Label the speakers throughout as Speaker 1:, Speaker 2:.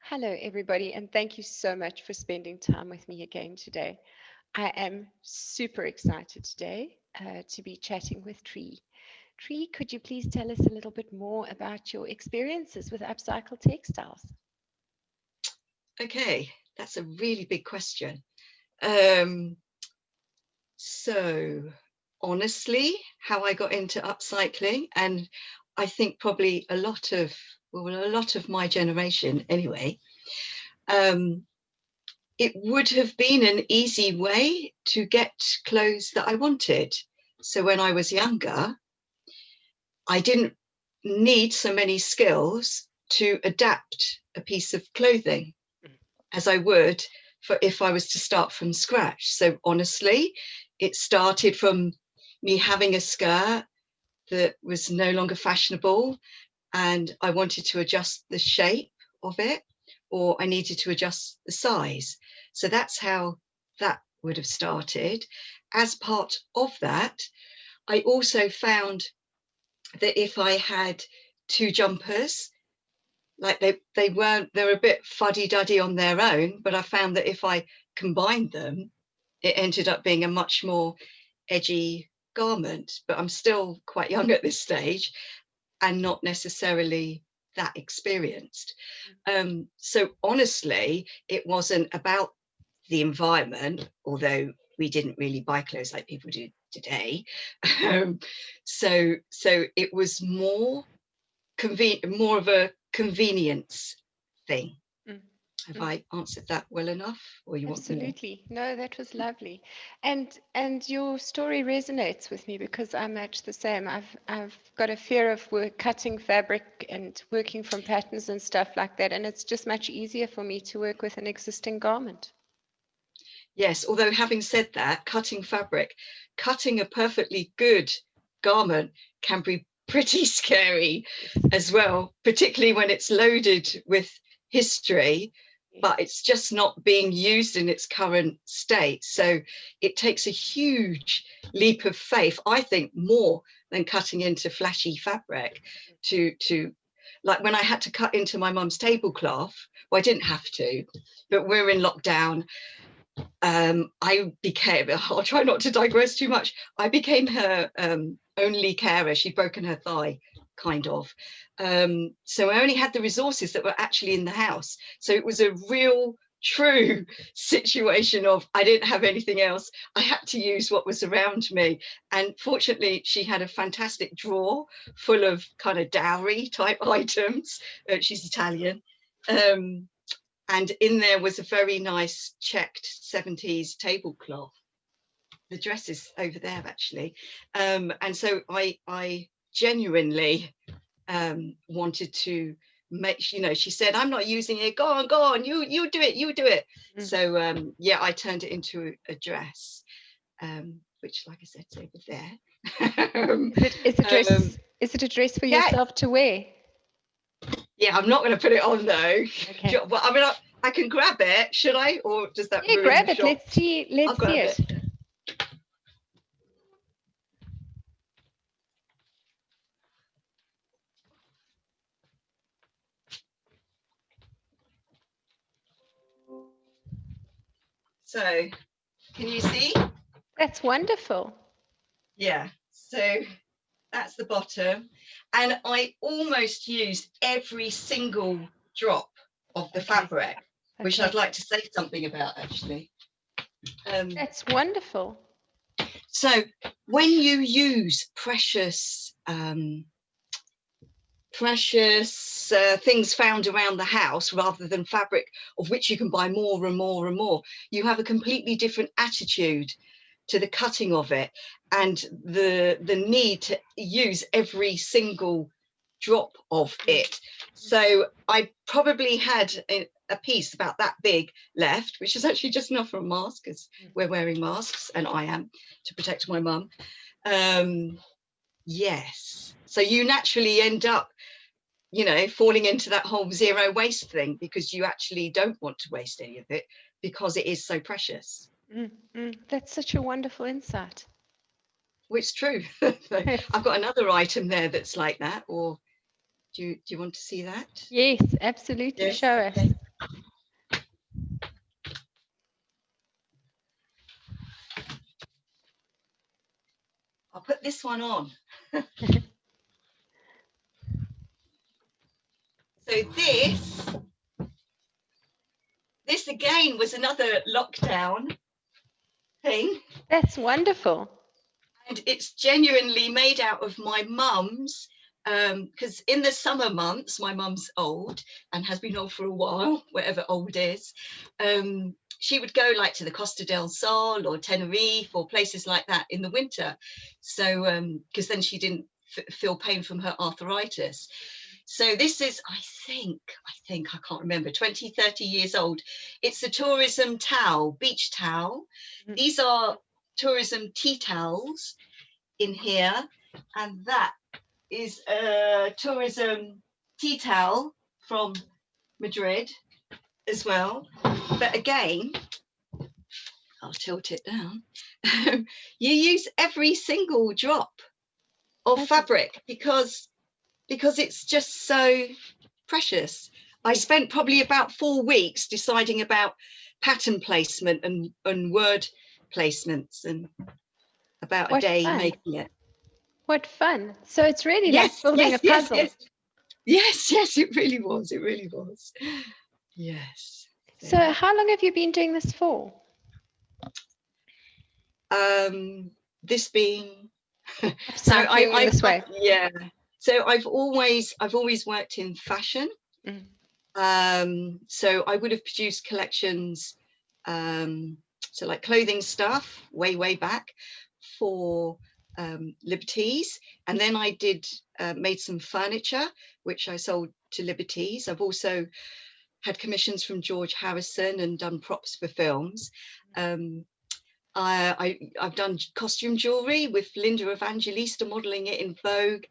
Speaker 1: Hello, everybody, and thank you so much for spending time with me again today. I am super excited today to be chatting with Tree. Tree, could you please tell us a little bit more about your experiences with Upcycle Textiles?
Speaker 2: Okay, that's a really big question. Um, so honestly, how I got into upcycling, and I think probably a lot of my generation anyway, um, it would have been an easy way to get clothes that I wanted. So when I was younger, I didn't need so many skills to adapt a piece of clothing as I would for if I was to start from scratch. So honestly, it started from me having a skirt that was no longer fashionable and I wanted to adjust the shape of it, or I needed to adjust the size. So that's how that would have started. As part of that, I also found that if I had two jumpers, like they're a bit fuddy-duddy on their own, but I found that if I combined them, it ended up being a much more edgy garment. But I'm still quite young at this stage and not necessarily that experienced. So honestly, it wasn't about the environment, although we didn't really buy clothes like people do today. um, so it was more more of a convenience thing.
Speaker 1: Mm,
Speaker 2: Have
Speaker 1: mm.
Speaker 2: I answered that well enough, or you want more?
Speaker 1: Absolutely. No, that was lovely. And your story resonates with me because I'm much the same. I've got a fear of cutting fabric and working from patterns and stuff like that, and it's just much easier for me to work with an existing garment.
Speaker 2: Yes, although having said that, cutting fabric, cutting a perfectly good garment can be pretty scary
Speaker 1: Yes.
Speaker 2: as well, particularly when it's loaded with history,
Speaker 1: Yes.
Speaker 2: but it's just not being used in its current state. So it takes a huge leap of faith, I think, more than cutting into flashy fabric to like when I had to cut into my mum's tablecloth. Well, I didn't have to, but we're in lockdown. I became, I'll try not to digress too much, I became her only carer. She'd broken her thigh, kind of. So I only had the resources that were actually in the house. So it was a real, true situation of I didn't have anything else. I had to use what was around me. And fortunately, she had a fantastic drawer full of kind of dowry type items. She's Italian. And in there was a very nice checked 70s tablecloth. The dress is over there actually. And so I genuinely wanted to make, you know, she said, I'm not using it, go on, you do it.
Speaker 1: Mm.
Speaker 2: So yeah, I turned it into a dress, which like I said is over there. um,
Speaker 1: Is it a dress for
Speaker 2: yeah,
Speaker 1: yourself to wear?
Speaker 2: yeah, I'm not going to put it on though.
Speaker 1: Okay.
Speaker 2: Well, I mean, I can grab it, should I, or does that
Speaker 1: Yeah,
Speaker 2: ruin
Speaker 1: grab
Speaker 2: the
Speaker 1: it.
Speaker 2: shot?
Speaker 1: Let's
Speaker 2: I'll
Speaker 1: see
Speaker 2: grab
Speaker 1: it.
Speaker 2: it. So can you see?
Speaker 1: That's wonderful.
Speaker 2: Yeah, so that's the bottom. And I almost used every single drop of the
Speaker 1: Okay.
Speaker 2: fabric, which
Speaker 1: Okay.
Speaker 2: I'd like to say something about actually.
Speaker 1: That's wonderful.
Speaker 2: So when you use precious things found around the house rather than fabric of which you can buy more and more and more, you have a completely different attitude to the cutting of it and the need to use every single drop of it. So I probably had a piece about that big left, which is actually just enough for a mask because we're wearing masks and I am, to protect my mum. Yes, so you naturally end up, you know, falling into that whole zero waste thing because you actually don't want to waste any of it because it is so precious.
Speaker 1: That's such a wonderful insight.
Speaker 2: Well, it's true. So I've got another item there that's like that, or do you want to see that?
Speaker 1: Yes, absolutely.
Speaker 2: Yes,
Speaker 1: Show us.
Speaker 2: okay. put this one on. So this again was another lockdown thing.
Speaker 1: That's wonderful.
Speaker 2: And it's genuinely made out of my mum's, because in the summer months, my mum's old and has been old for a while, whatever old is. She would go like to the Costa del Sol or Tenerife or places like that in the winter. So, because then she didn't feel pain from her arthritis. So this is, I think, I can't remember, 20, 30 years old. It's a tourism towel, beach towel. These are tourism tea towels in here, and that is a tourism tea towel from Madrid as well. But again, I'll tilt it down. You use every single drop of fabric because it's just so precious. I spent probably about 4 weeks deciding about pattern placement and word placements, and about a day making it.
Speaker 1: What fun. So it's really like building a puzzle.
Speaker 2: Yes, it really was. It really was. Yes.
Speaker 1: So how long have you been doing this for?
Speaker 2: This being
Speaker 1: so I this way.
Speaker 2: Yeah. So I've always worked in fashion. So I would have produced collections, so like clothing stuff way back for Liberties, and then I made some furniture which I sold to Liberties. I've also had commissions from George Harrison and done props for films. I've done costume jewelry with Linda Evangelista modeling it in Vogue,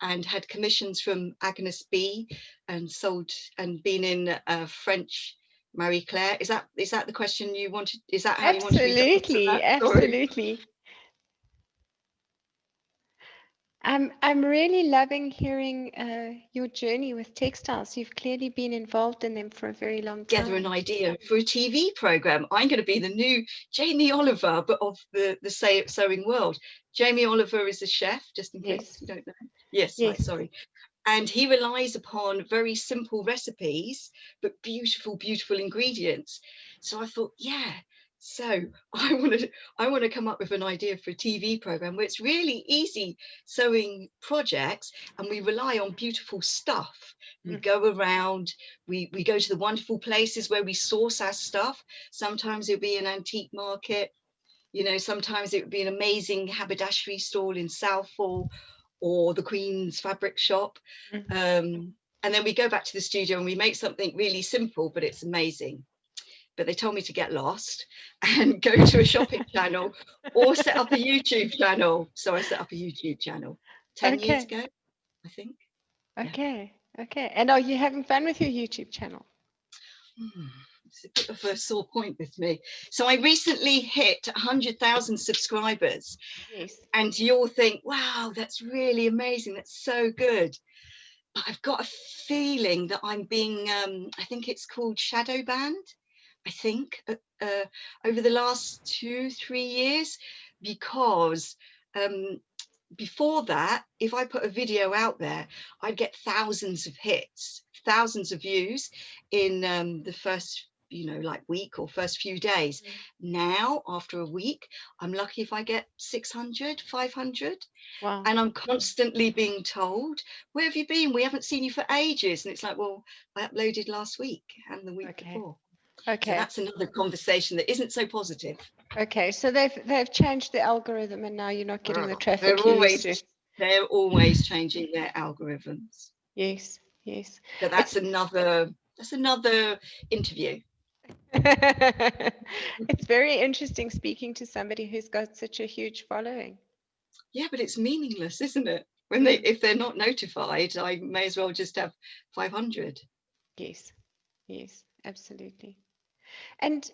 Speaker 2: and had commissions from Agnes B, and sold and been in French Marie Claire. Is that the question you wanted? Is that how you wanted me to answer that?
Speaker 1: Absolutely. I'm really loving hearing your journey with textiles. You've clearly been involved in them for a very long time.
Speaker 2: Gather an idea for a TV program. I'm going to be the new Jamie Oliver, but of the sewing world. Jamie Oliver is a chef, just in case you don't know. Yes. Right, sorry. And he relies upon very simple recipes, but beautiful ingredients. So I thought, yeah. So I want to come up with an idea for a TV program where it's really easy sewing projects, and we rely on beautiful stuff. We go around, we go to the wonderful places where we source our stuff. Sometimes it'll be an antique market, sometimes it would be an amazing haberdashery stall in Southall, or the Queen's fabric shop. And then we go back to the studio and we make something really simple, but it's amazing. But they told me to get lost and go to a shopping channel or set up a YouTube channel. So I set up a YouTube channor 10 years ago, I think.
Speaker 1: Okay. And are you having fun with your YouTube channel?
Speaker 2: It's a bit of a sore point with me. So I recently hit 100,000 subscribers.
Speaker 1: Yes.
Speaker 2: And you'll think, wow, that's really amazing. That's so good. But I've got a feeling that I'm being, I think it's called shadow banned, I think, over the last 2-3 years, because before that, if I put a video out there, I'd get thousands of hits, thousands of views in the first like week or first few days. Now, after a week, I'm lucky if I get 600, 500.
Speaker 1: Wow.
Speaker 2: And I'm constantly being told, where have you been? We haven't seen you for ages. And it's like, well, I uploaded last week and the week before. So that's another conversation that isn't so positive.
Speaker 1: Okay, so they've changed the algorithm, and now you're not getting the traffic you used to.
Speaker 2: They're always changing their algorithms.
Speaker 1: Yes.
Speaker 2: But that's another interview.
Speaker 1: It's very interesting speaking to somebody who's got such a huge following.
Speaker 2: Yeah, but it's meaningless, isn't it? When if they're not notified, I may as well just have 500.
Speaker 1: Yes, absolutely. And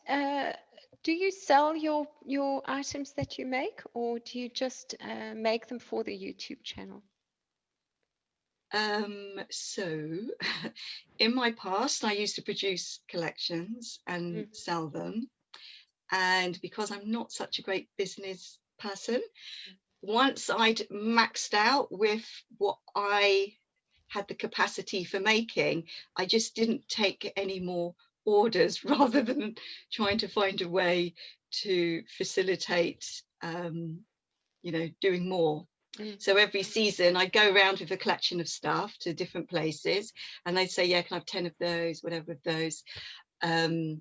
Speaker 1: do you sell your items that you make, or do you just make them for the YouTube channel?
Speaker 2: So in my past, I used to produce collections and sell them. And because I'm not such a great business person, once I'd maxed out with what I had the capacity for making, I just didn't take any more orders rather than trying to find a way to facilitate, you know, doing more. So every season I'd go around with a collection of stuff to different places, and they'd say, yeah, can I have 10 of those, whatever of those. And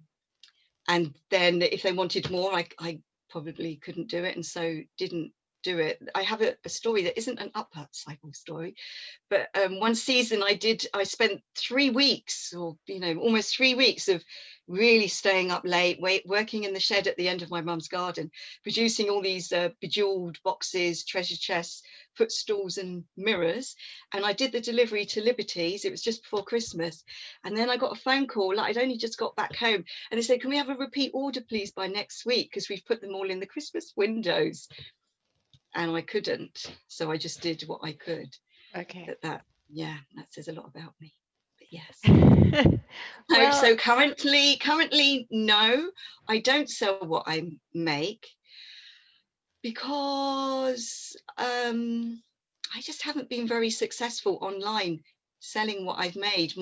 Speaker 2: then if they wanted more, I probably couldn't do it, and so didn't do it. I have a story that isn't an upcycle story, but one season I spent 3 weeks, or you know, almost 3 weeks of really staying up late, working in the shed at the end of my mum's garden, producing all these bejeweled boxes, treasure chests, footstools and mirrors. And I did the delivery to Liberties. It was just before Christmas, and then I got a phone call, like I'd only just got back home, and they said, can we have a repeat order please by next week, because we've put them all in the Christmas windows. And I couldn't, so I just did what I could.
Speaker 1: Okay.
Speaker 2: That says a lot about me. But yes.
Speaker 1: Well,
Speaker 2: so currently, no, I don't sell what I make, because I just haven't been very successful online selling what I've made.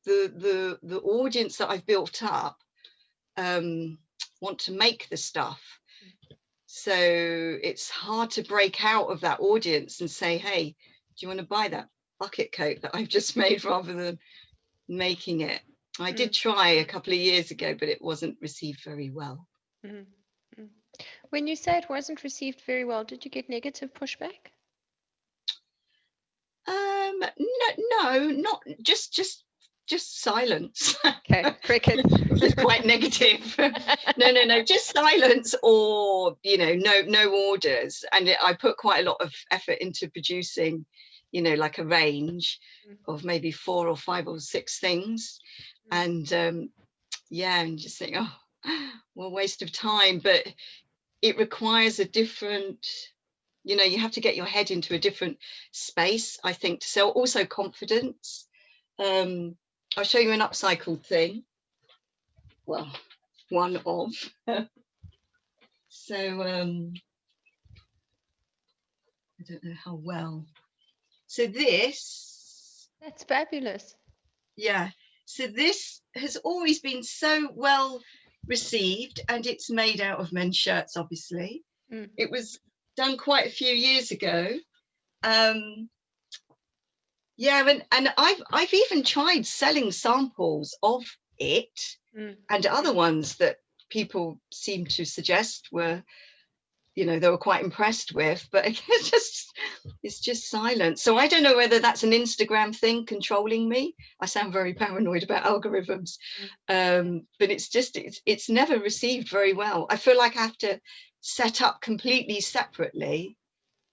Speaker 2: The audience that I've built up want to make the stuff. So it's hard to break out of that audience and say, hey, do you want to buy that bucket coat that I've just made, rather than making it. I did try a couple of years ago, but it wasn't received very well.
Speaker 1: When you say it wasn't received very well, did you get negative pushback?
Speaker 2: No, not just silence.
Speaker 1: Okay, crickets.
Speaker 2: Which is quite negative. No, just silence, or you know, no orders. And I put quite a lot of effort into producing, you know, like a range of maybe 4 or 5 or 6 things. And yeah, and just think, oh, well, waste of time. But it requires a different, you know, you have to get your head into a different space, I think, to sell. Also confidence. I'll show you an upcycled thing. Well, one of. So I don't know how well. So this.
Speaker 1: That's fabulous.
Speaker 2: Yeah. So this has always been so well received, and it's made out of men's shirts, obviously. It was done quite a few years ago. Yeah, and I've even tried selling samples of it, and other ones that people seem to suggest were, you know, they were quite impressed with, but it's just silent. So I don't know whether that's an Instagram thing controlling me. I sound very paranoid about algorithms, but it's never received very well. I feel like I have to set up completely separately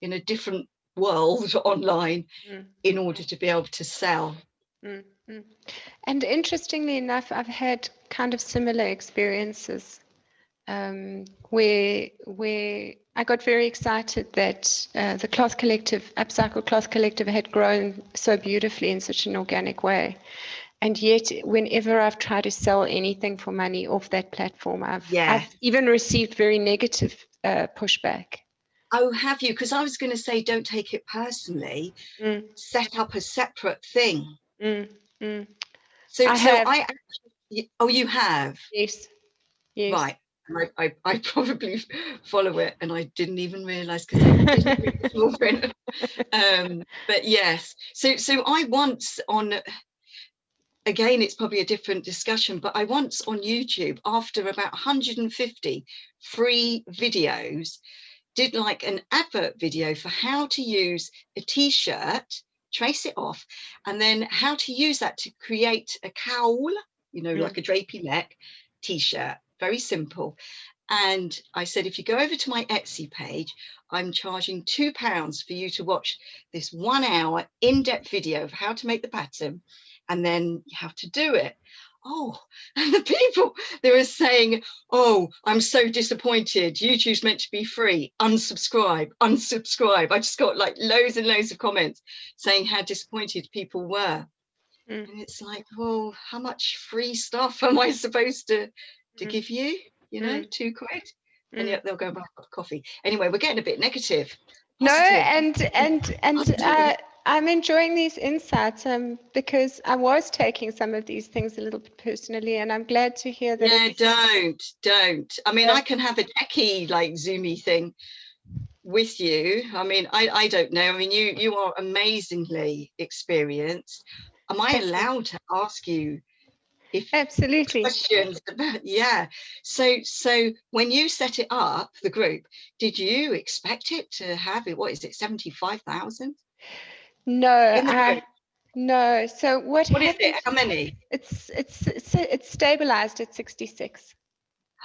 Speaker 2: in a different world online in order to be able to sell.
Speaker 1: And interestingly enough, I've had kind of similar experiences where I got very excited that the Cloth Collective, Upcycled Cloth Collective, had grown so beautifully in such an organic way. And yet, whenever I've tried to sell anything for money off that platform, I've even received very negative pushback.
Speaker 2: Oh, have you? Because I was going to say, don't take it personally. Set up a separate thing. So I actually, oh, you have?
Speaker 1: Yes.
Speaker 2: Right. I probably follow it, and I didn't even realise, because I didn't read the small print. But yes, so I once on, again, it's probably a different discussion, but I once on YouTube, after about 150 free videos, did like an advert video for how to use a t-shirt, trace it off, and then how to use that to create a cowl, you know, like a drapey neck t-shirt. Very simple. And I said, if you go over to my Etsy page, I'm charging £2 for you to watch this 1 hour in-depth video of how to make the pattern, and then you have to do it. Oh, and the people, they were saying, oh, I'm so disappointed. YouTube's meant to be free. Unsubscribe, unsubscribe. I just got like loads and loads of comments saying how disappointed people were. And it's like, well, how much free stuff am I supposed to give you? You know, £2. And yet they'll go and buy a cup of coffee. Anyway, we're getting a bit negative.
Speaker 1: No,
Speaker 2: Positive.
Speaker 1: and I'm enjoying these insights because I was taking some of these things a little bit personally, and I'm glad to hear that
Speaker 2: Yeah,
Speaker 1: it's
Speaker 2: don't. I mean, I can have a techie like Zoomy thing with you. I mean, I don't know. I mean, you are amazingly experienced. Am I
Speaker 1: thank you.
Speaker 2: allowed to ask you if
Speaker 1: Absolutely.
Speaker 2: questions about, yeah. So when you set it up, the group, did you expect it to have it? What is it, 75,000
Speaker 1: No,
Speaker 2: in the group?
Speaker 1: no. So what
Speaker 2: What is it?
Speaker 1: happened?
Speaker 2: How many?
Speaker 1: It's stabilized at 66.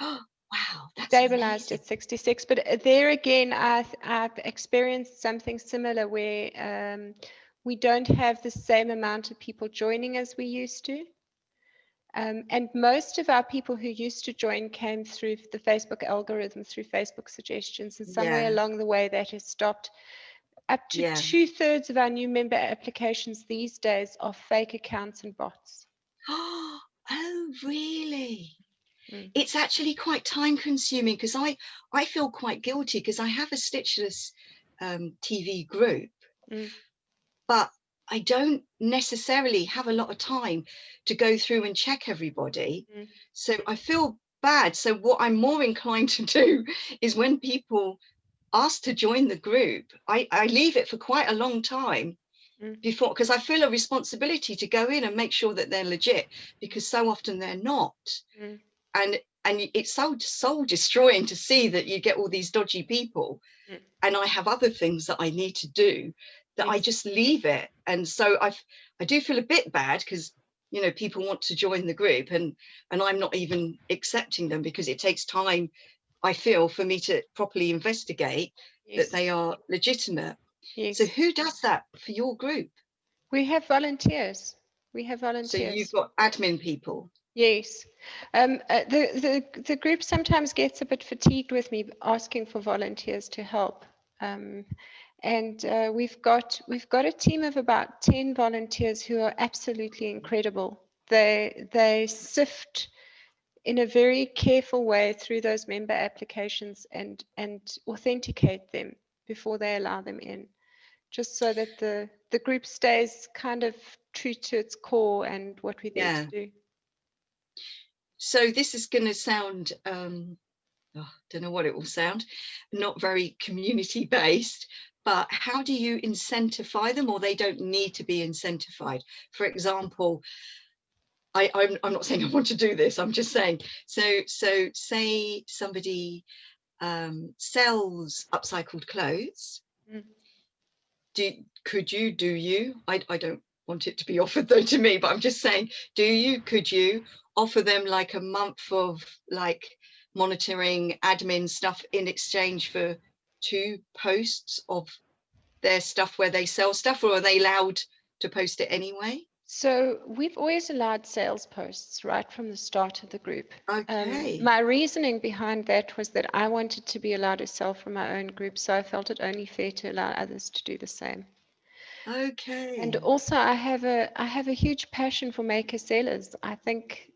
Speaker 2: Oh, wow, that's
Speaker 1: Stabilized
Speaker 2: amazing.
Speaker 1: at 66. But there again, I've experienced something similar where we don't have the same amount of people joining as we used to. And most of our people who used to join came through the Facebook algorithm, through Facebook suggestions, and somewhere
Speaker 2: Yeah,
Speaker 1: along the way that has stopped. Up to
Speaker 2: yeah.
Speaker 1: 2/3 of our new member applications these days are fake accounts and bots.
Speaker 2: Oh, really?
Speaker 1: Mm,
Speaker 2: It's actually quite time consuming because I feel quite guilty because I have a Stitchless TV group,
Speaker 1: mm,
Speaker 2: but I don't necessarily have a lot of time to go through and check everybody.
Speaker 1: mm,
Speaker 2: So I feel bad. So what I'm more inclined to do is when people ask to join the group, I leave it for quite a long time
Speaker 1: mm,
Speaker 2: before, because I feel a responsibility to go in and make sure that they're legit, because so often they're not.
Speaker 1: mm.
Speaker 2: And it's so soul destroying to see that you get all these dodgy people,
Speaker 1: Mm.
Speaker 2: and I have other things that I need to do, that I
Speaker 1: Yes,
Speaker 2: just leave it. And so I do feel a bit bad because, you know, people want to join the group, and I'm not even accepting them because it takes time, I feel, for me to properly investigate that
Speaker 1: yes,
Speaker 2: they are legitimate. So
Speaker 1: yes.
Speaker 2: who does that for your group?
Speaker 1: We have volunteers. We have
Speaker 2: So you've
Speaker 1: volunteers.
Speaker 2: got admin people.
Speaker 1: Yes. The group sometimes gets a bit fatigued with me asking for volunteers to help. Um, and we've got a team of about 10 volunteers who are absolutely incredible. They sift in a very careful way through those member applications and authenticate them before they allow them in, just so that the group stays kind of true to its core and what we're there to
Speaker 2: Yeah.
Speaker 1: do.
Speaker 2: So this is going to sound, don't know what it will sound, not very community based, but how do you incentivize them, or they don't need to be incentivized? For example, I'm not saying I want to do this, I'm just saying, so say somebody sells upcycled clothes.
Speaker 1: Mm.
Speaker 2: I don't want it to be offered though to me, but I'm just saying, could you offer them like a month of like monitoring admin stuff in exchange for 2 posts of their stuff where they sell stuff, or are they allowed to post it anyway?
Speaker 1: So we've always allowed sales posts right from the start of the group.
Speaker 2: Okay.
Speaker 1: My reasoning behind that was that I wanted to be allowed to sell from my own group, so I felt it only fair to allow others to do the same. And
Speaker 2: Okay.
Speaker 1: also, I have a huge passion for maker sellers. I think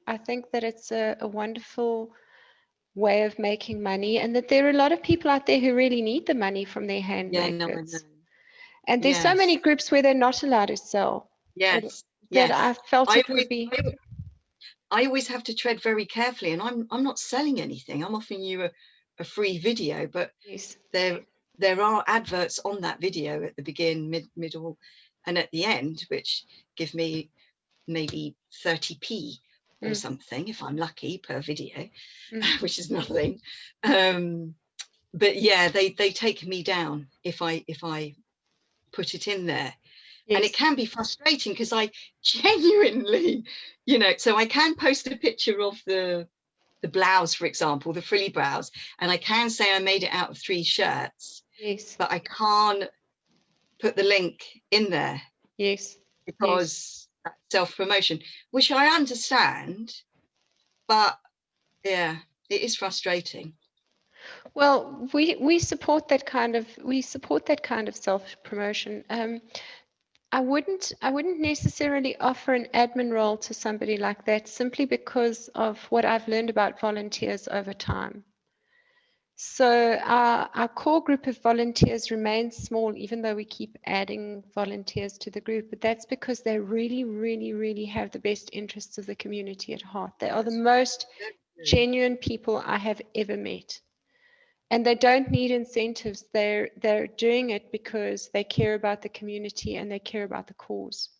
Speaker 1: that it's a wonderful way of making money, and that there are a lot of people out there who really need the money from their
Speaker 2: Yeah,
Speaker 1: handmade
Speaker 2: no, I know.
Speaker 1: goods. And there's so
Speaker 2: Yes.
Speaker 1: many groups where they're not allowed to sell that,
Speaker 2: Yes.
Speaker 1: that I
Speaker 2: Yes.
Speaker 1: felt
Speaker 2: I
Speaker 1: it would
Speaker 2: always
Speaker 1: be.
Speaker 2: I always have to tread very carefully, and I'm not selling anything. I'm offering you a free video, but
Speaker 1: Yes.
Speaker 2: there there are adverts on that video at the begin, middle, and at the end, which give me maybe 30p or
Speaker 1: Mm,
Speaker 2: something if I'm lucky per video,
Speaker 1: mm,
Speaker 2: which is nothing. But yeah, they take me down if I put it in there. And it
Speaker 1: yes.
Speaker 2: can be frustrating because I genuinely, you know, so I can post a picture of the blouse, for example, the frilly blouse, and I can say I made it out of 3 shirts,
Speaker 1: Yes.
Speaker 2: but I can't put the link in there
Speaker 1: Yes. Yes.
Speaker 2: because that's self-promotion, which I understand, but yeah, it is frustrating.
Speaker 1: Well, we support that kind of self promotion. I wouldn't necessarily offer an admin role to somebody like that simply because of what I've learned about volunteers over time. So our core group of volunteers remains small, even though we keep adding volunteers to the group. But that's because they really, really, really have the best interests of the community at heart. They are the
Speaker 2: That's
Speaker 1: most
Speaker 2: very good.
Speaker 1: genuine people I have ever met. And they don't need incentives. They're doing it because they care about the community and they care about the cause.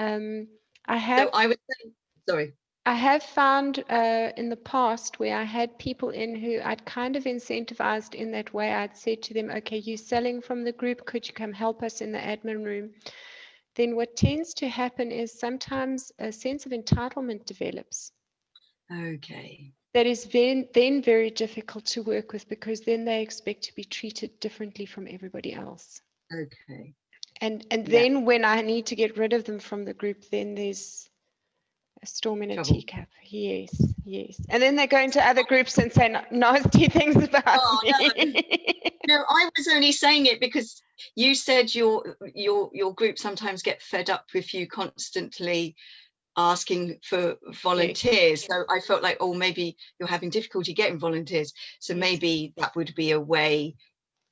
Speaker 1: Um, I
Speaker 2: So
Speaker 1: have
Speaker 2: I would say, sorry.
Speaker 1: I have found in the past where I had people in who I'd kind of incentivized in that way. I'd said to them, okay, you're selling from the group, could you come help us in the admin room? Then what tends to happen is sometimes a sense of entitlement develops.
Speaker 2: Okay.
Speaker 1: That is then very difficult to work with because then they expect to be treated differently from everybody else.
Speaker 2: Okay.
Speaker 1: And
Speaker 2: Yeah.
Speaker 1: then when I need to get rid of them from the group, then there's a storm in a
Speaker 2: Trouble.
Speaker 1: teacup. Yes, yes. And then they go into other groups and say nasty things about
Speaker 2: Oh no.
Speaker 1: me.
Speaker 2: No, I was only saying it because you said your group sometimes get fed up with you constantly asking for
Speaker 1: Yes,
Speaker 2: volunteers. So I felt like, oh, maybe you're having difficulty getting volunteers. So
Speaker 1: yes.
Speaker 2: maybe that would be a way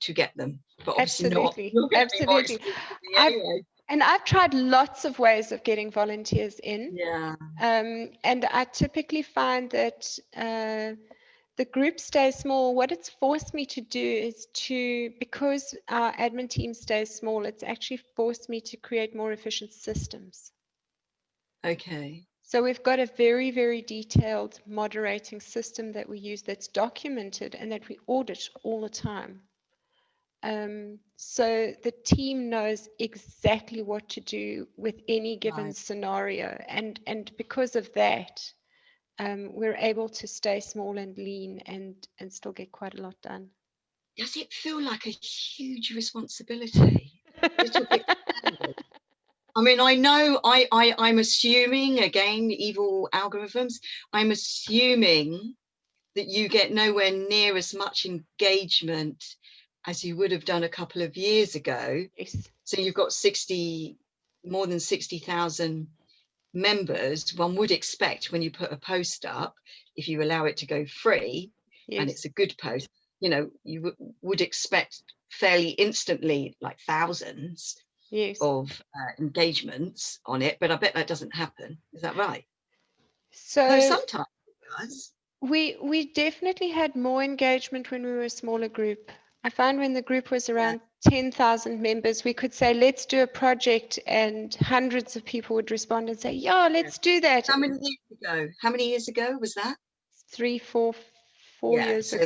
Speaker 2: to get them. But obviously not.
Speaker 1: Absolutely,
Speaker 2: You're going to be more
Speaker 1: absolutely.
Speaker 2: exclusive
Speaker 1: I've
Speaker 2: anyway.
Speaker 1: I've tried lots of ways of getting volunteers in.
Speaker 2: Yeah.
Speaker 1: And I typically find that the group stays small. What it's forced me to do is because our admin team stays small, it's actually forced me to create more efficient systems.
Speaker 2: Okay.
Speaker 1: So we've got a very, very detailed moderating system that we use that's documented and that we audit all the time. So the team knows exactly what to do with any given
Speaker 2: Right.
Speaker 1: scenario. And because of that, we're able to stay small and lean and still get quite a lot done.
Speaker 2: Does it feel like a huge responsibility? A little bit scary. I mean, I know I'm assuming, again, evil algorithms, I'm assuming that you get nowhere near as much engagement as you would have done a couple of years ago.
Speaker 1: Yes,
Speaker 2: So you've got more than 60,000 members. One would expect when you put a post up, if you allow it to go free, and
Speaker 1: yes,
Speaker 2: it's a good post, you would expect fairly instantly, like thousands
Speaker 1: yes.
Speaker 2: of engagements on it, but I bet that doesn't happen. Is that right? Though
Speaker 1: So
Speaker 2: sometimes it does.
Speaker 1: we definitely had more engagement when we were a smaller group. I found when the group was
Speaker 2: Yeah.
Speaker 1: around 10,000 members, we could say, let's do a project, and hundreds of people would respond and say, yeah,
Speaker 2: Yeah.
Speaker 1: let's do that.
Speaker 2: How many years ago? How many years ago was that?
Speaker 1: 3, 4, 4
Speaker 2: Yeah.
Speaker 1: years
Speaker 2: So
Speaker 1: ago.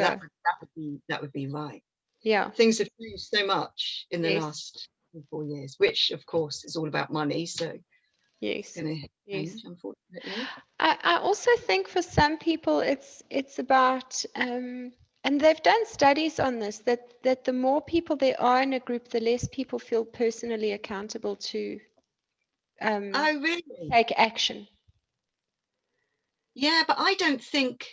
Speaker 2: that would be right.
Speaker 1: Yeah,
Speaker 2: Things have changed so much in the
Speaker 1: yes,
Speaker 2: last 4 years, which of course is all about money. So it's
Speaker 1: yes,
Speaker 2: going to
Speaker 1: yes.
Speaker 2: change, unfortunately.
Speaker 1: I also think for some people it's about and they've done studies on this that the more people there are in a group, the less people feel personally accountable to um,
Speaker 2: Oh, really?
Speaker 1: take action.
Speaker 2: Yeah, but I don't think.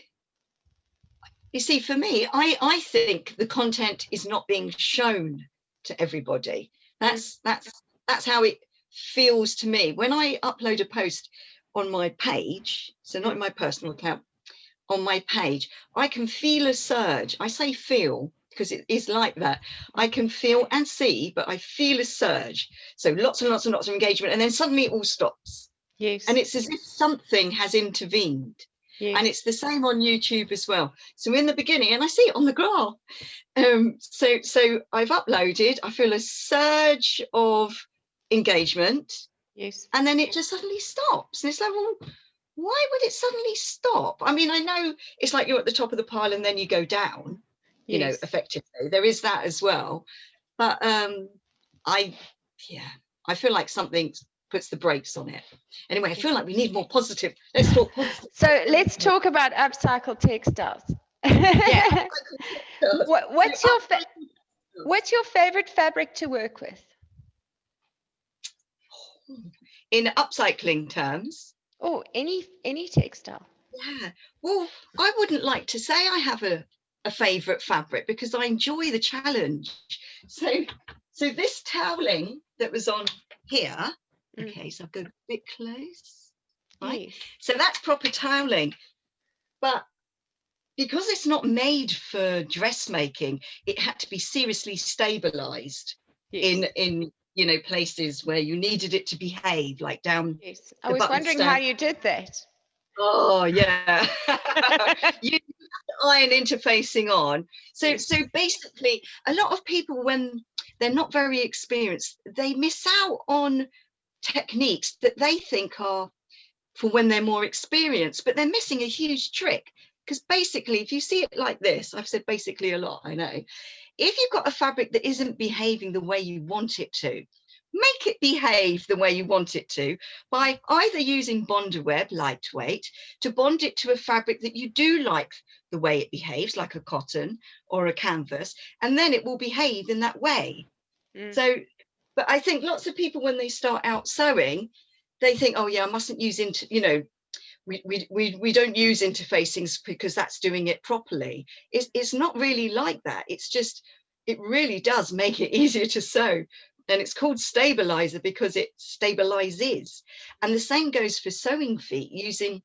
Speaker 2: You see, for me, I think the content is not being shown to everybody.
Speaker 1: Mm,
Speaker 2: That's how it feels to me. When I upload a post on my page, so not
Speaker 1: mm,
Speaker 2: in my personal account, on my page, I can feel a surge. I say feel because it is like that. I can feel and see, but I feel a surge. So lots and lots and lots of engagement, and then suddenly it all stops. And
Speaker 1: yes,
Speaker 2: it's as if something has intervened. And
Speaker 1: yes,
Speaker 2: it's the same on YouTube as well. So in the beginning, and I see it on the graph. So I've uploaded, I feel a surge of engagement,
Speaker 1: yes,
Speaker 2: and then it just suddenly stops. And it's like, well, why would it suddenly stop? I mean, I know it's like you're at the top of the pile and then you go down,
Speaker 1: yes.
Speaker 2: effectively. There is that as well. But I yeah, I feel like something puts the brakes on it. Anyway, I feel like we need more positive. Let's talk positive.
Speaker 1: So let's talk about upcycled textiles.
Speaker 2: Yeah.
Speaker 1: What,
Speaker 2: So
Speaker 1: what's your what's your favorite fabric to work with?
Speaker 2: in upcycling terms,
Speaker 1: Oh, any textile.
Speaker 2: yeah. Well, I wouldn't like to say I have a favorite fabric because I enjoy the challenge. So so this toweling that was on here,
Speaker 1: Mm,
Speaker 2: okay, so I'll go a bit close, right?
Speaker 1: yes.
Speaker 2: So that's proper toweling, but because it's not made for dressmaking, it had to be seriously stabilized
Speaker 1: Yes.
Speaker 2: in places where you needed it to behave, like down
Speaker 1: Yes. I
Speaker 2: the
Speaker 1: was
Speaker 2: button
Speaker 1: wondering how
Speaker 2: stand.
Speaker 1: you did that.
Speaker 2: Oh yeah. You iron interfacing on. So
Speaker 1: Yes.
Speaker 2: so basically, a lot of people, when they're not very experienced, they miss out on techniques that they think are for when they're more experienced, but they're missing a huge trick. Because basically, if you see it like this, I've said basically a lot, I know. If you've got a fabric that isn't behaving the way you want it to, make it behave the way you want it to by either using bonder web, lightweight, to bond it to a fabric that you do like the way it behaves, like a cotton or a canvas, and then it will behave in that way.
Speaker 1: Mm.
Speaker 2: So, but I think lots of people, when they start out sewing, they think, oh yeah, I mustn't use we don't use interfacings because that's doing it properly. It's not really like that. It's just, it really does make it easier to sew. And it's called stabilizer because it stabilizes. And the same goes for sewing feet, using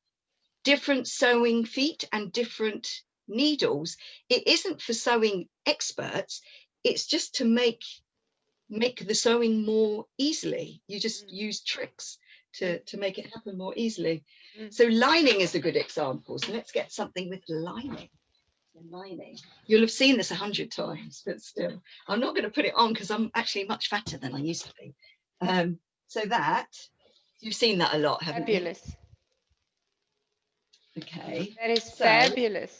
Speaker 2: different sewing feet and different needles. It isn't for sewing experts. It's just to make the sewing more easily. You just use tricks to make it happen more easily.
Speaker 1: Mm.
Speaker 2: So lining is a good example. So let's get something with lining. Lining. You'll have seen this 100 times, but still, I'm not going to put it on because I'm actually much fatter than I used to be. So that, you've seen that a lot, haven't you?
Speaker 1: Fabulous.
Speaker 2: Okay.
Speaker 1: That is
Speaker 2: So
Speaker 1: fabulous.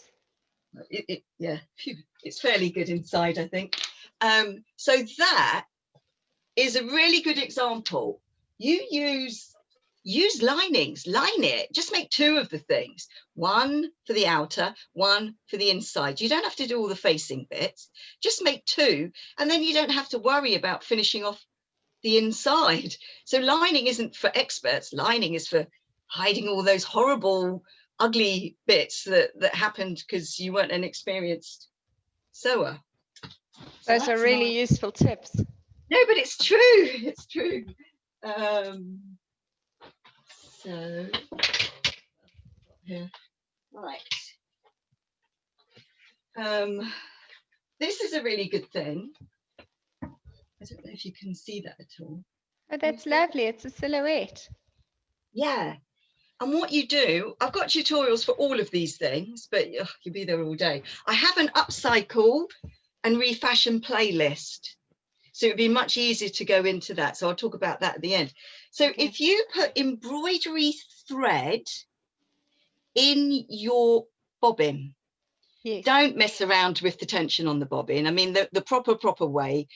Speaker 2: yeah, it's fairly good inside, I think. So that is a really good example. You use linings, line it, just make two of the things, one for the outer, one for the inside. You don't have to do all the facing bits, just make two, and then you don't have to worry about finishing off the inside. So lining isn't for experts, lining is for hiding all those horrible ugly bits that happened because you weren't an experienced sewer. So
Speaker 1: Those are
Speaker 2: that's
Speaker 1: really
Speaker 2: nice.
Speaker 1: useful tips.
Speaker 2: No, but it's true. It's true. So, yeah, right. This is a really good thing. I don't know if you can see that at all.
Speaker 1: Oh, that's lovely. It's a silhouette.
Speaker 2: Yeah. And what you do, I've got tutorials for all of these things, but you'll be there all day. I have an upcycle and refashion playlist. So it'd be much easier to go into that. So I'll talk about that at the end. So
Speaker 1: Okay.
Speaker 2: if you put embroidery thread in your bobbin,
Speaker 1: Yes.
Speaker 2: don't mess around with the tension on the bobbin. I mean, the proper way,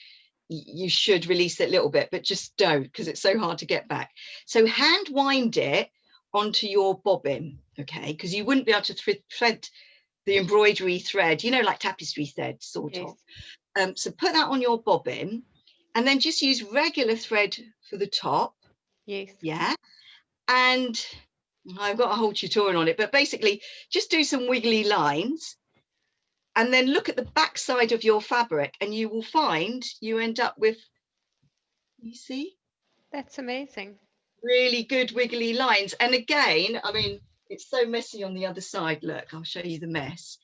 Speaker 2: you should release it a little bit, but just don't, because it's so hard to get back. So hand wind it onto your bobbin, okay? Because you wouldn't be able to thread the embroidery thread, like tapestry thread, sort
Speaker 1: Yes.
Speaker 2: of. So put that on your bobbin, and then just use regular thread for the top.
Speaker 1: Yes.
Speaker 2: Yeah. And I've got a whole tutorial on it, but basically just do some wiggly lines and then look at the back side of your fabric, and you will find you end up with, you see,
Speaker 1: That's amazing.
Speaker 2: really good wiggly lines. And again, I mean, it's so messy on the other side. Look, I'll show you the mess.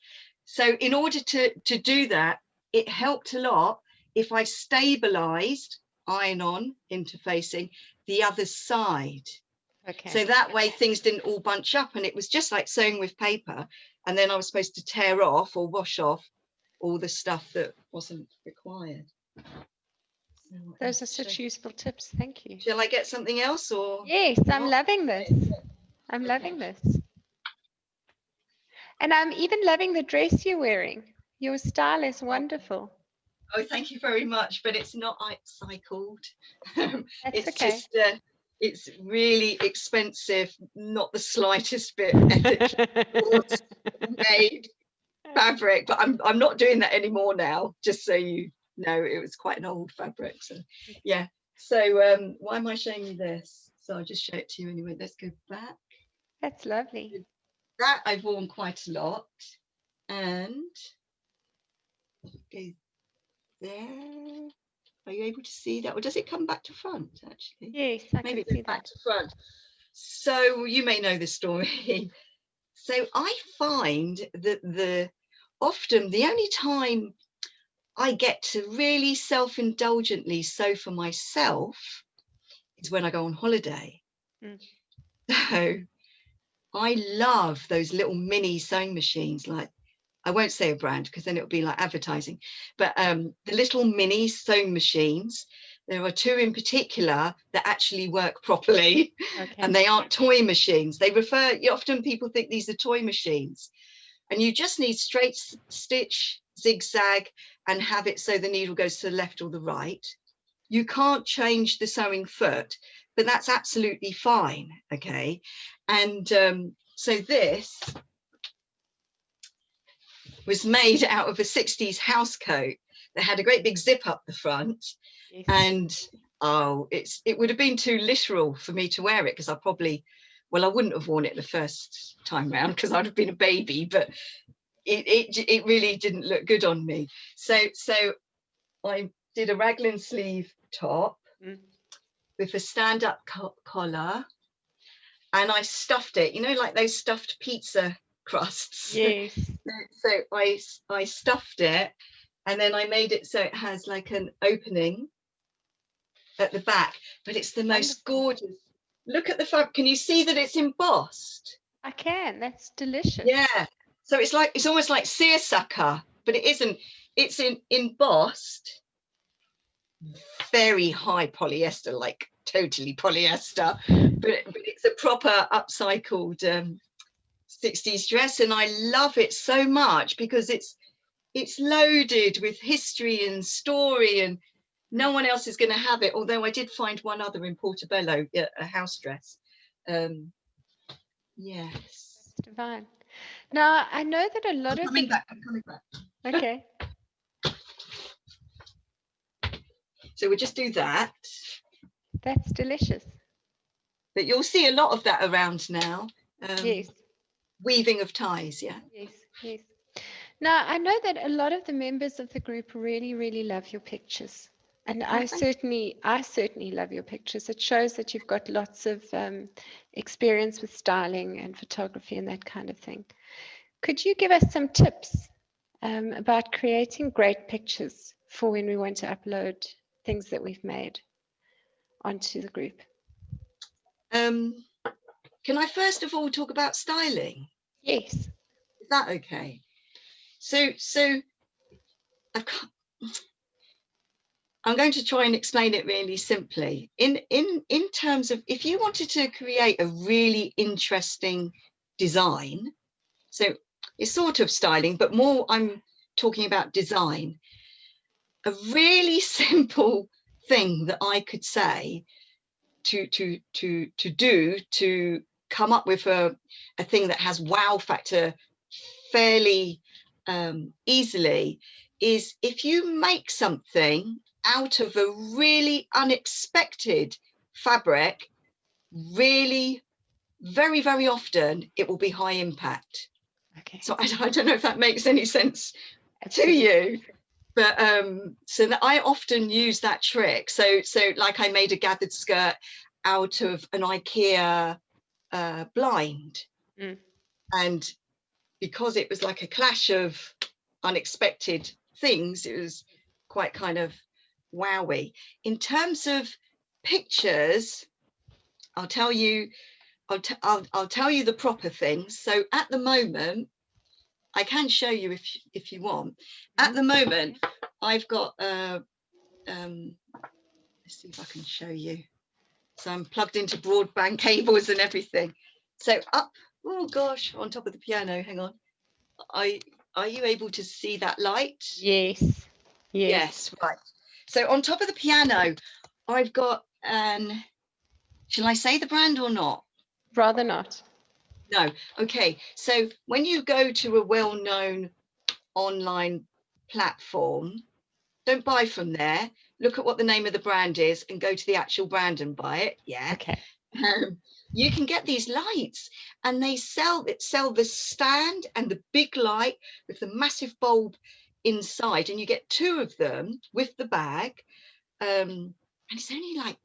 Speaker 2: So in order to do that, it helped a lot if I stabilized, iron on, interfacing the other side.
Speaker 1: Okay.
Speaker 2: So that way things didn't all bunch up, and it was just like sewing with paper. And then I was supposed to tear off or wash off all the stuff that wasn't required. So
Speaker 1: Those are such useful tips. Thank you.
Speaker 2: shall I get something else, or?
Speaker 1: Yes, I'm loving this. I'm loving this. And I'm even loving the dress you're wearing. Your style is wonderful.
Speaker 2: Oh, thank you very much, but it's not upcycled.
Speaker 1: That's
Speaker 2: It's
Speaker 1: okay.
Speaker 2: just it's really expensive, not the slightest bit ethically made fabric, but I'm not doing that anymore now, just so you know. It was quite an old fabric, so yeah. So why am I showing you this? So I'll just show it to you anyway. Let's go back.
Speaker 1: That's lovely.
Speaker 2: That I've worn quite a lot, and go there. Are you able to see that, or does it come back to front actually?
Speaker 1: Yes, I
Speaker 2: Maybe
Speaker 1: can
Speaker 2: it goes
Speaker 1: see
Speaker 2: back
Speaker 1: that.
Speaker 2: to front. So you may know this story. So I find that often the only time I get to really self-indulgently sew for myself is when I go on holiday.
Speaker 1: Mm.
Speaker 2: So I love those little mini sewing machines. Like, I won't say a brand because then it'll be like advertising, but the little mini sewing machines, there are two in particular that actually work properly.
Speaker 1: Okay.
Speaker 2: And they aren't toy machines. They often people think these are toy machines, and you just need straight stitch, zigzag, and have it so the needle goes to the left or the right. You can't change the sewing foot, but that's absolutely fine. Okay. And so this was made out of a 60s house coat that had a great big zip up the front.
Speaker 1: Yes.
Speaker 2: And it would have been too literal for me to wear it, because I wouldn't have worn it the first time round because I'd have been a baby, but it really didn't look good on me. So I did a raglan sleeve top with a stand-up collar, and I stuffed it, like those stuffed pizza crusts.
Speaker 1: Yes.
Speaker 2: So I stuffed it, and then I made it so it has like an opening at the back, but it's the most gorgeous. Look at the fabric. Can you see that it's embossed?
Speaker 1: I can. That's delicious.
Speaker 2: Yeah. So it's almost like seersucker, but it isn't. It's embossed, very high polyester, like totally polyester, but it's a proper upcycled 60s dress, and I love it so much because it's loaded with history and story, and no one else is going to have it. Although I did find one other in Portobello, a house dress. Yes.
Speaker 1: That's divine. Now, I know that a lot
Speaker 2: I'm coming back.
Speaker 1: Okay.
Speaker 2: So we'll just do that.
Speaker 1: That's delicious.
Speaker 2: But you'll see a lot of that around now.
Speaker 1: Yes.
Speaker 2: Weaving of ties, yeah.
Speaker 1: Yes, yes. Now, I know that a lot of the members of the group really, really love your pictures. And I certainly love your pictures. It shows that you've got lots of experience with styling and photography and that kind of thing. Could you give us some tips about creating great pictures for when we want to upload things that we've made onto the group?
Speaker 2: Can I first of all talk about styling?
Speaker 1: Yes.
Speaker 2: Is that okay? So I'm going to try and explain it really simply. In terms of, if you wanted to create a really interesting design, so it's sort of styling, but more I'm talking about design. A really simple thing that I could say to do to come up with a thing that has wow factor fairly easily is, if you make something out of a really unexpected fabric, really very, very often it will be high impact. Okay. So I don't know if that makes any sense to you, but so that I often use that trick. So like I made a gathered skirt out of an IKEA blind, and because it was like a clash of unexpected things, it was quite kind of wowy. In terms of pictures, I'll tell you the proper things. So at the moment, I can show you if you want. At the moment, I've got let's see if I can show you. So I'm plugged into broadband cables and everything. So up, oh gosh, on top of the piano, hang on. Are you able to see that light?
Speaker 1: Yes.
Speaker 2: Yes, right. So on top of the piano, I've got shall I say the brand or not?
Speaker 1: Rather not.
Speaker 2: No. Okay. So when you go to a well-known online platform, don't buy from there. Look at what the name of the brand is and go to the actual brand and buy it. Yeah.
Speaker 1: Okay.
Speaker 2: You can get these lights, and they sell the stand and the big light with the massive bulb inside, and you get two of them with the bag. And it's only like,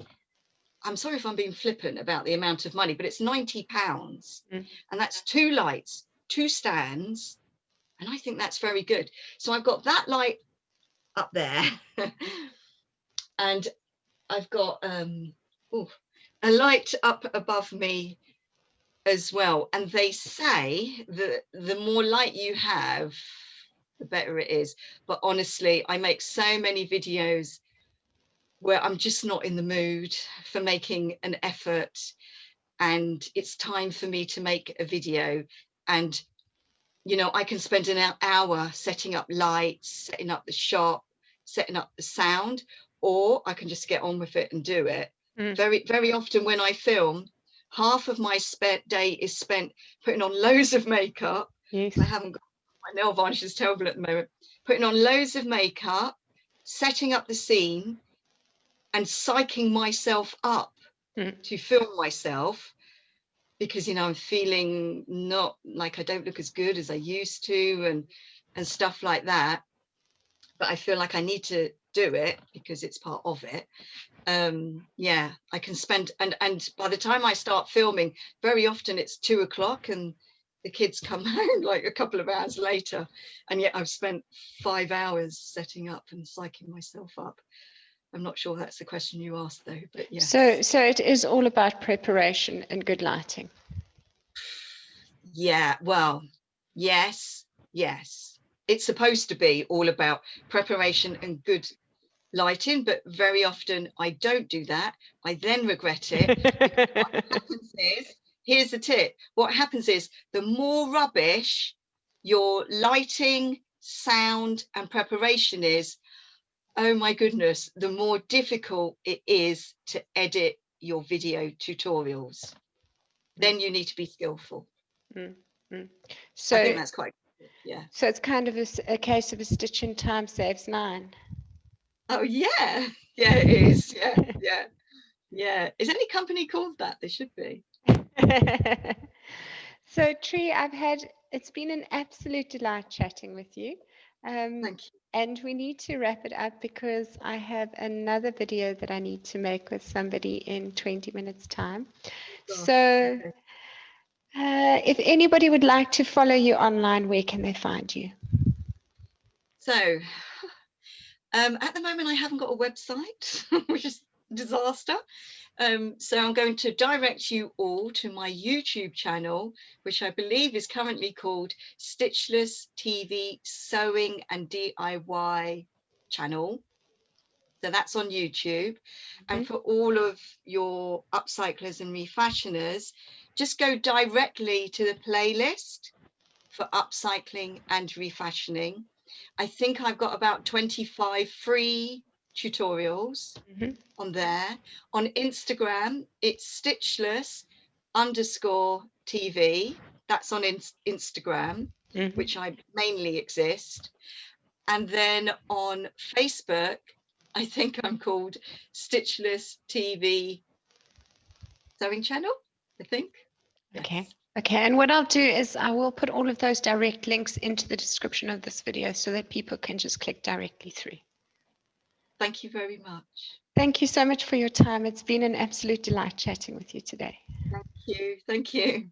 Speaker 2: I'm sorry if I'm being flippant about the amount of money, but it's £90, and that's two lights, 2 stands, and I think that's very good. So I've got that light up there and I've got a light up above me as well. And they say that the more light you have, the better it is. But honestly, I make so many videos where I'm just not in the mood for making an effort, and it's time for me to make a video. And you know, I can spend an hour setting up lights, setting up the shot, setting up the sound, or I can just get on with it and do it. Very often when I film, half of my day is spent putting on loads of makeup.
Speaker 1: Yes.
Speaker 2: I haven't got, my nail varnish is terrible at the moment. Putting on loads of makeup, setting up the scene, and psyching myself up to film myself, because, you know, I'm feeling not like I don't look as good as I used to, and stuff like that. But I feel like I need to do it because it's part of it. Yeah, I can spend, and by the time I start filming, very often it's 2 o'clock and the kids come home like a couple of hours later, and yet I've spent 5 hours setting up and psyching myself up. I'm not sure that's the question you asked though, but yeah.
Speaker 1: So it is all about preparation and good lighting.
Speaker 2: Yeah, well, yes. It's supposed to be all about preparation and good lighting, but very often I don't do that. I then regret it. Because what happens is, here's the tip. What happens is, the more rubbish your lighting, sound, and preparation is, oh my goodness, the more difficult it is to edit your video tutorials. Then you need to be skillful.
Speaker 1: So
Speaker 2: I think that's quite good, yeah.
Speaker 1: So it's kind of a case of a stitch in time saves 9.
Speaker 2: Oh yeah, it is. Yeah. Is any company called that? They should be.
Speaker 1: So Tree, it's been an absolute delight chatting with you.
Speaker 2: Thank you.
Speaker 1: And we need to wrap it up because I have another video that I need to make with somebody in 20 minutes time. So if anybody would like to follow you online, where can they find you?
Speaker 2: So at the moment I haven't got a website, which is a disaster. So I'm going to direct you all to my YouTube channel, which I believe is currently called Stitchless TV Sewing and DIY channel. So that's on YouTube. And for all of your upcyclers and refashioners, just go directly to the playlist for upcycling and refashioning. I think I've got about 25 free tutorials on there. On Instagram, it's stitchless_TV. That's on Instagram, which I mainly exist. And then on Facebook, I think I'm called Stitchless TV Sewing Channel, I think.
Speaker 1: Okay.
Speaker 2: Yes.
Speaker 1: Okay, and what I'll do is I will put all of those direct links into the description of this video so that people can just click directly through.
Speaker 2: Thank you very much.
Speaker 1: Thank you so much for your time. It's been an absolute delight chatting with you today.
Speaker 2: Thank you.